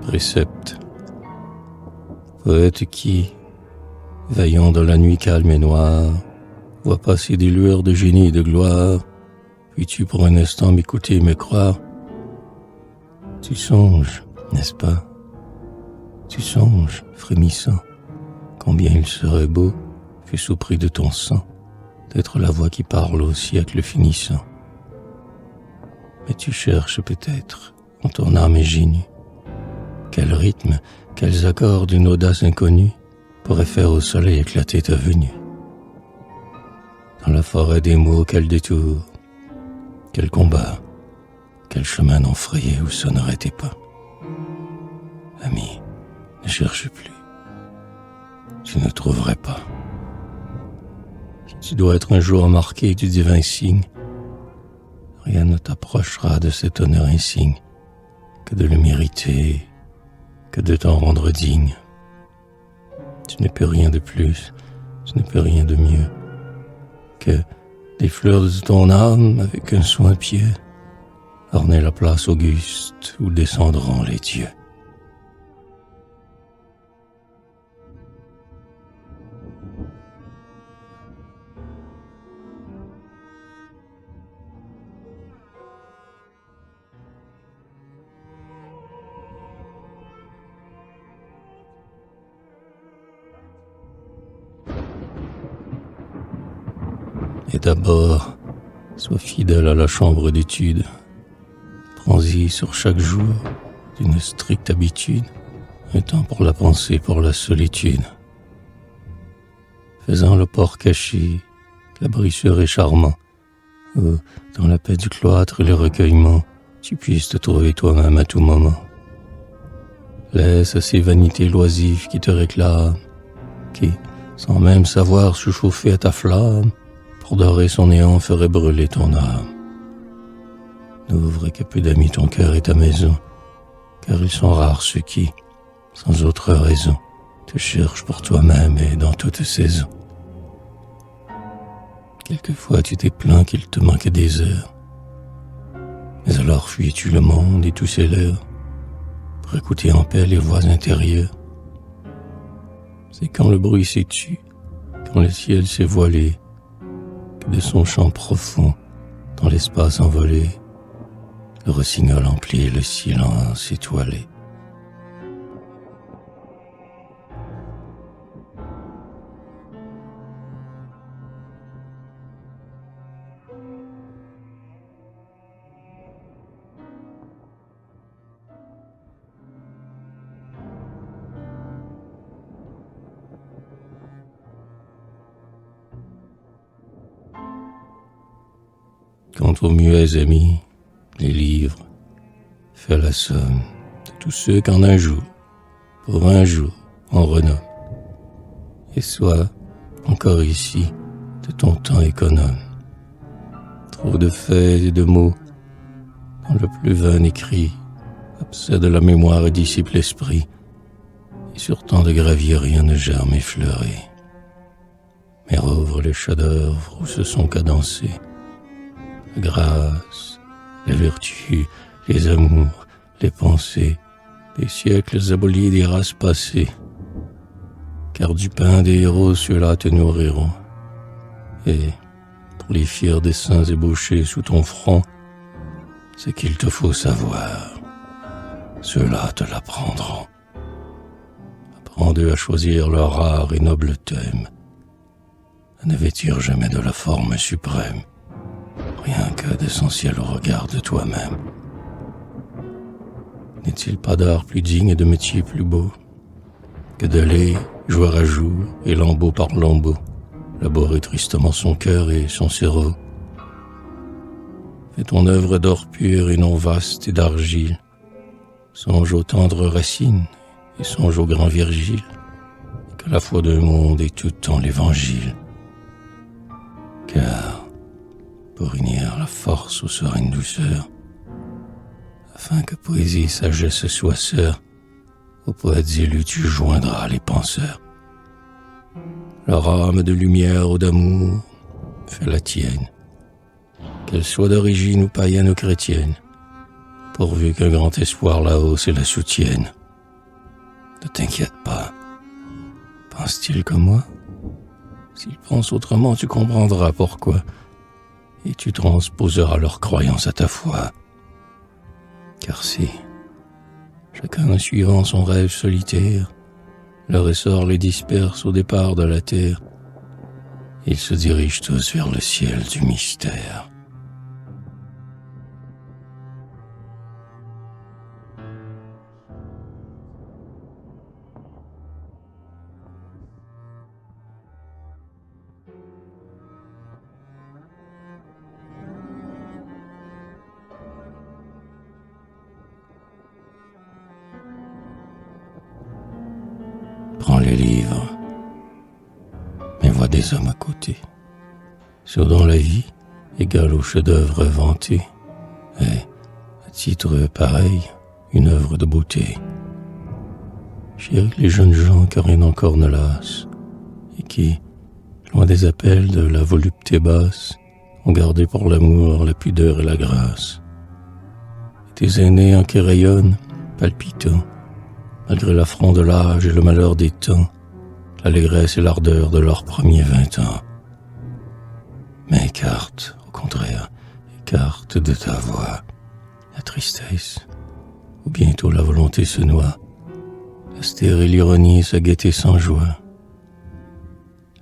Précepte. Poète qui, veillant dans la nuit calme et noire, voit passer des lueurs de génie et de gloire, puis tu pour un instant m'écouter et me croire. Tu songes, n'est-ce pas? Tu songes, frémissant, combien il serait beau, fût-ce au prix de ton sang, d'être la voix qui parle au siècle finissant. Mais tu cherches peut-être, en ton âme et génie, quel rythme, quels accords d'une audace inconnue pourraient faire au soleil éclater ta venue. Dans la forêt des mots, quel détour, quel combat, quel chemin non frayé où sonneraient tes pas. Ami, ne cherche plus, tu ne trouverais pas. Tu dois être un jour marqué du divin signe. Rien ne t'approchera de cet honneur insigne que de le mériter, que de t'en rendre digne. Tu n'es plus rien de plus, tu n'es plus rien de mieux que des fleurs de ton âme avec un soin pieux orner la place auguste où descendront les dieux. Et d'abord, sois fidèle à la chambre d'étude. Prends-y sur chaque jour, d'une stricte habitude, un temps pour la pensée, pour la solitude. Faisant le port caché, l'abri sûr et charmant, où, dans la paix du cloître et le recueillement, tu puisses te trouver toi-même à tout moment. Laisse à ces vanités loisives qui te réclament, qui, sans même savoir se chauffer à ta flamme, pour dorer son néant ferait brûler ton âme. N'ouvre qu'à peu d'amis ton cœur et ta maison, car ils sont rares ceux qui, sans autre raison, te cherchent pour toi-même et dans toute saison. Quelquefois tu t'es plaint qu'il te manquait des heures, mais alors fuyais-tu le monde et tous ses leurs, pour écouter en paix les voix intérieures. C'est quand le bruit s'est tu, quand le ciel s'est voilé, de son chant profond, dans l'espace envolé, le rossignol emplit le silence étoilé. Quant aux muets amis, les livres, fais la somme de tous ceux qu'en un jour, pour un jour, on renomme. Et sois encore ici de ton temps économe. Trop de faits et de mots, dans le plus vain écrit, obsède la mémoire et dissipe l'esprit, et sur tant de graviers rien ne germe effleuré. Mais rouvre les chefs-d'œuvre où se sont cadencés la grâce, la vertu, les amours, les pensées, des siècles abolis des races passées. Car du pain des héros ceux-là te nourriront. Et pour les fiers desseins ébauchés sous ton front, ce qu'il te faut savoir, ceux-là te l'apprendront. Apprends-eux à choisir leur rare et noble thème, à ne vêtir jamais de la forme suprême, rien que d'essentiel au regard de toi-même. N'est-il pas d'art plus digne et de métier plus beau que d'aller, jour à jour, et lambeau par lambeau, laborer tristement son cœur et son cerveau? Fais ton œuvre d'or pur et non vaste et d'argile. Songe aux tendres racines et songe au grand Virgile, que la foi d'un monde est tout en l'évangile. Car, pour unir la force aux sereines douceurs, afin que poésie et sagesse soient sœurs, aux poètes élus tu joindras les penseurs. Leur âme de lumière ou d'amour, fais la tienne, qu'elle soit d'origine ou païenne ou chrétienne, pourvu qu'un grand espoir la hausse et la soutienne. Ne t'inquiète pas. Pense-t-il comme moi? S'il pense autrement, tu comprendras pourquoi. Et tu transposeras leur croyance à ta foi. Car si, chacun suivant son rêve solitaire, leur essor les disperse au départ de la terre, ils se dirigent tous vers le ciel du mystère. Prends les livres, mais vois des hommes à côté, ceux dont la vie égale au chef-d'œuvre vanté, et, à titre pareil, une œuvre de beauté. Chéris les jeunes gens que rien encore ne lasse, et qui, loin des appels de la volupté basse, ont gardé pour l'amour la pudeur et la grâce. Et tes aînés en qui rayonnent, palpitants, malgré l'affront de l'âge et le malheur des temps, l'allégresse et l'ardeur de leurs premiers 20 ans. Mais écarte, au contraire, écarte de ta voix la tristesse, où bientôt la volonté se noie, la stérile ironie, sa gaieté sans joie.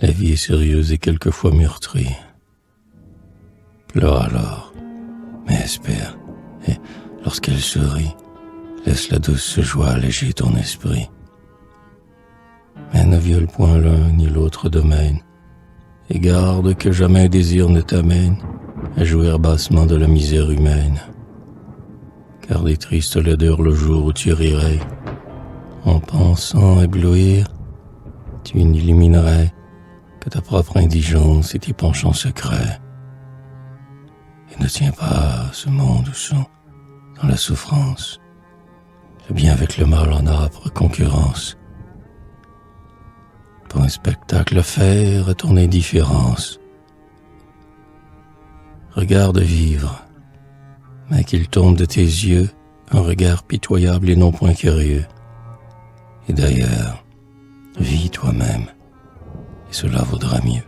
La vie est sérieuse et quelquefois meurtrie. Pleure alors, mais espère, et lorsqu'elle sourit, laisse la douce joie alléger ton esprit. Mais ne viole point l'un ni l'autre domaine, et garde que jamais un désir ne t'amène à jouir bassement de la misère humaine. Car des tristes laideurs le jour où tu rirais, en pensant éblouir, tu n'illuminerais que ta propre indigence et tes penchants secrets. Et ne tiens pas à ce monde où sont, dans la souffrance, le bien avec le mal en âpre concurrence. Pour un spectacle faire à ton indifférence. Regarde vivre, mais qu'il tombe de tes yeux un regard pitoyable et non point curieux. Et d'ailleurs, vis toi-même, et cela vaudra mieux.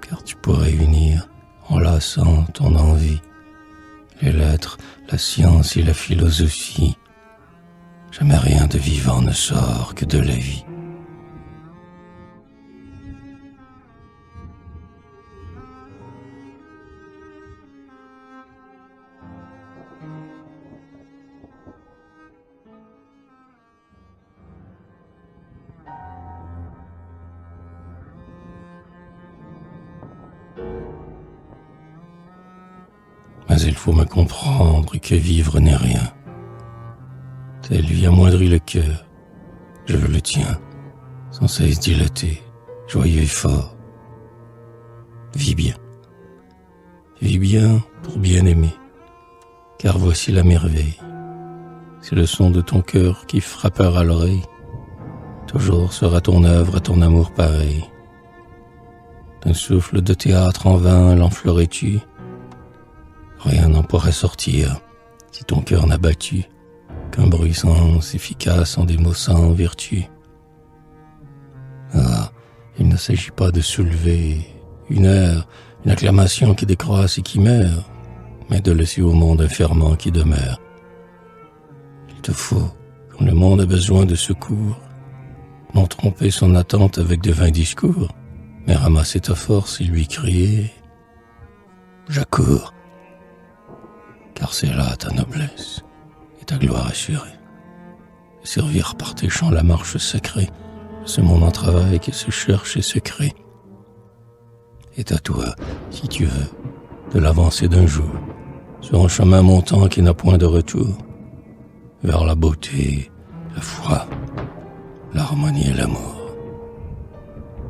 Car tu pourrais unir, enlaçant ton envie, les lettres, la science et la philosophie. Jamais rien de vivant ne sort que de la vie. Mais il faut me comprendre que vivre n'est rien. Telle vie amoindrit le cœur, je veux le tien, sans cesse dilaté, joyeux et fort. Vis bien pour bien aimer, car voici la merveille. C'est le son de ton cœur qui frappera l'oreille, toujours sera ton œuvre à ton amour pareil. D'un souffle de théâtre en vain l'enfleurais-tu, rien n'en pourrait sortir si ton cœur n'a battu qu'un bruit sans efficace en des mots sans vertu. Ah, il ne s'agit pas de soulever une heure, une acclamation qui décroisse et qui meurt, mais de laisser au monde un ferment qui demeure. Il te faut, quand le monde a besoin de secours, non tromper son attente avec de vains discours, mais ramasser ta force et lui crier « J'accours !» Car c'est là ta noblesse et ta gloire assurée. Servir par tes chants la marche sacrée, ce monde en travail qui se cherche et se crée. Et à toi, si tu veux, de l'avancer d'un jour, sur un chemin montant qui n'a point de retour, vers la beauté, la foi, l'harmonie et l'amour.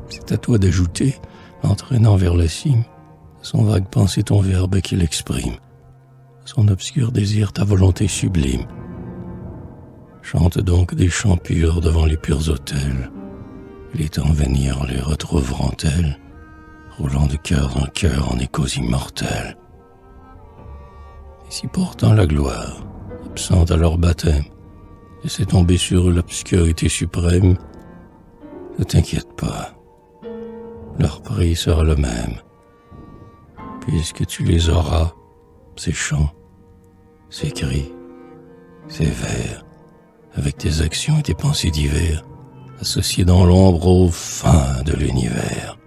C'est à toi d'ajouter, entraînant vers la cime, son vague pensée ton verbe qui l'exprime, son obscur désir ta volonté sublime. Chante donc des chants purs devant les purs autels, les temps venir les retrouveront-elles, roulant de cœur en cœur en échos immortels. Et si pourtant la gloire, absente à leur baptême, laisser tomber sur eux l'obscurité suprême, ne t'inquiète pas, leur prix sera le même, puisque tu les auras, ces chants, ces cris, ces vers, avec tes actions et tes pensées divers, associés dans l'ombre aux fins de l'univers.